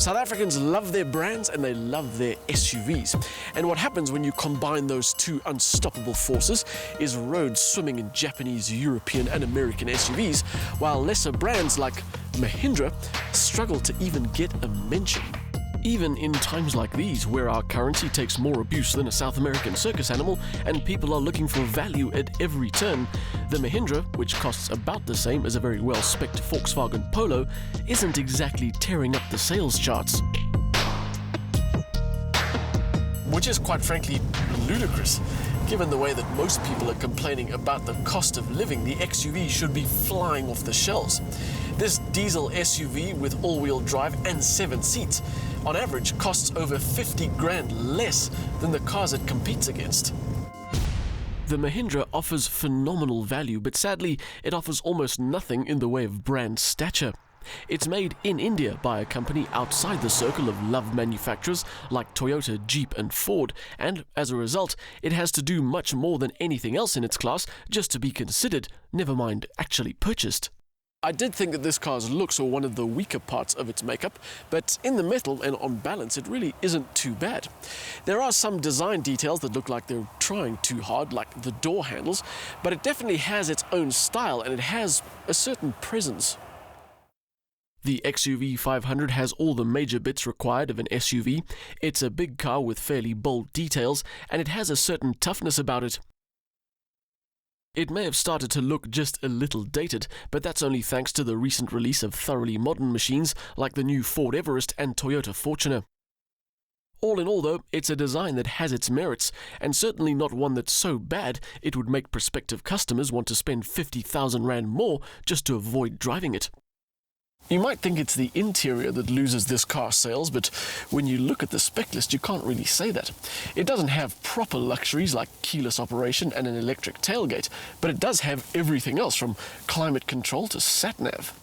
South Africans love their brands and they love their SUVs. And what happens when you combine those two unstoppable forces is roads swimming in Japanese, European and American SUVs, while lesser brands like Mahindra struggle to even get a mention. Even in times like these, where our currency takes more abuse than a South American circus animal and people are looking for value at every turn, the Mahindra, which costs about the same as a very well-specced Volkswagen Polo, isn't exactly tearing up the sales charts. Which is quite frankly ludicrous. Given the way that most people are complaining about the cost of living, the XUV should be flying off the shelves. This diesel SUV with all-wheel drive and 7 seats, on average costs over 50 grand less than the cars it competes against. The Mahindra offers phenomenal value, but sadly, it offers almost nothing in the way of brand stature. It's made in India by a company outside the circle of loved manufacturers like Toyota, Jeep and Ford, and as a result, it has to do much more than anything else in its class just to be considered, never mind actually purchased. I did think that this car's looks were one of the weaker parts of its makeup, but in the metal and on balance it really isn't too bad. There are some design details that look like they're trying too hard, like the door handles, but it definitely has its own style and it has a certain presence. The XUV500 has all the major bits required of an SUV. It's a big car with fairly bold details, and it has a certain toughness about it. It may have started to look just a little dated, but that's only thanks to the recent release of thoroughly modern machines like the new Ford Everest and Toyota Fortuner. All in all though, it's a design that has its merits, and certainly not one that's so bad it would make prospective customers want to spend 50,000 Rand more just to avoid driving it. You might think it's the interior that loses this car's sales, but when you look at the spec list, you can't really say that. It doesn't have proper luxuries like keyless operation and an electric tailgate, but it does have everything else from climate control to sat-nav.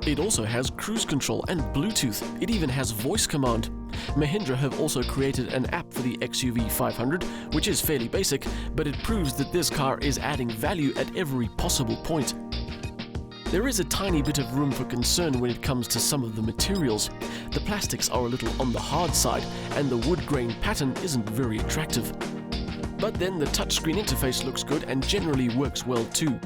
It also has cruise control and Bluetooth. It even has voice command. Mahindra have also created an app for the XUV500, which is fairly basic, but it proves that this car is adding value at every possible point. There is a tiny bit of room for concern when it comes to some of the materials. The plastics are a little on the hard side, and the wood grain pattern isn't very attractive. But then the touchscreen interface looks good and generally works well too.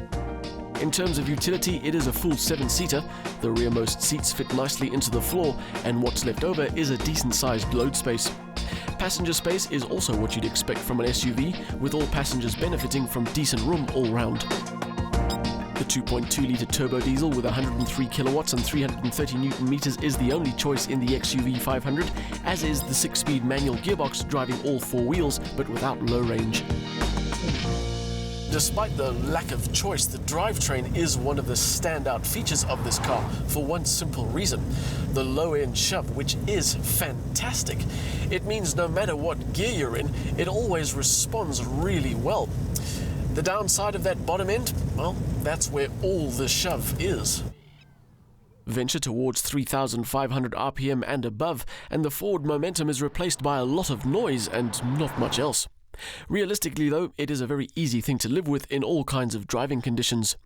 In terms of utility, it is a full 7-seater, the rearmost seats fit nicely into the floor, and what's left over is a decent-sized load space. Passenger space is also what you'd expect from an SUV, with all passengers benefiting from decent room all round. The 2.2-litre turbo diesel with 103 kilowatts and 330 newton meters is the only choice in the XUV500, as is the 6-speed manual gearbox driving all 4 wheels but without low range. Despite the lack of choice, the drivetrain is one of the standout features of this car for one simple reason: the low-end shove, which is fantastic. It means no matter what gear you're in, it always responds really well. The downside of that bottom end? Well, that's where all the shove is. Venture towards 3,500 RPM and above, and the forward momentum is replaced by a lot of noise and not much else. Realistically though, it is a very easy thing to live with in all kinds of driving conditions.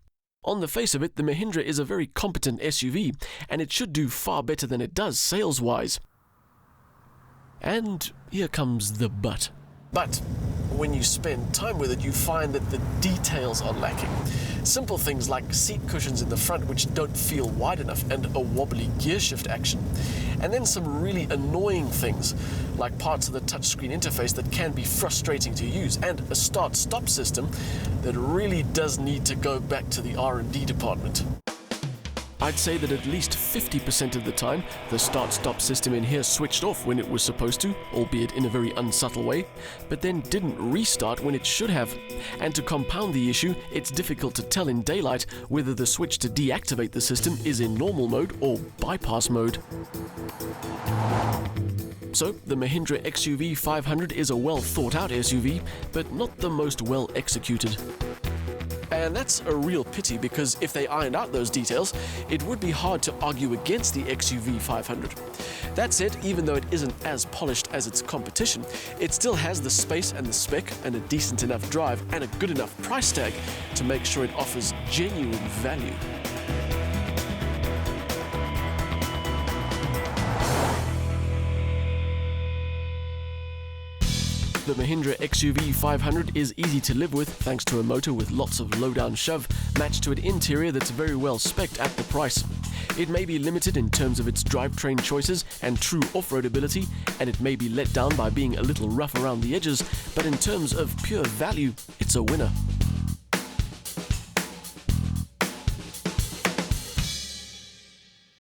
On the face of it, the Mahindra is a very competent SUV, and it should do far better than it does sales-wise. And here comes the but. But when you spend time with it, you find that the details are lacking. Simple things like seat cushions in the front which don't feel wide enough and a wobbly gear shift action. And then some really annoying things like parts of the touchscreen interface that can be frustrating to use, and a start-stop system that really does need to go back to the R&D department. I'd say that at least 50% of the time, the start-stop system in here switched off when it was supposed to, albeit in a very unsubtle way, but then didn't restart when it should have. And to compound the issue, it's difficult to tell in daylight whether the switch to deactivate the system is in normal mode or bypass mode. So, the Mahindra XUV500 is a well-thought-out SUV, but not the most well-executed. And that's a real pity, because if they ironed out those details, it would be hard to argue against the XUV500. That said, even though it isn't as polished as its competition, it still has the space and the spec and a decent enough drive and a good enough price tag to make sure it offers genuine value. The Mahindra XUV500 is easy to live with thanks to a motor with lots of low-down shove, matched to an interior that's very well spec'd at the price. It may be limited in terms of its drivetrain choices and true off-road ability, and it may be let down by being a little rough around the edges, but in terms of pure value, it's a winner.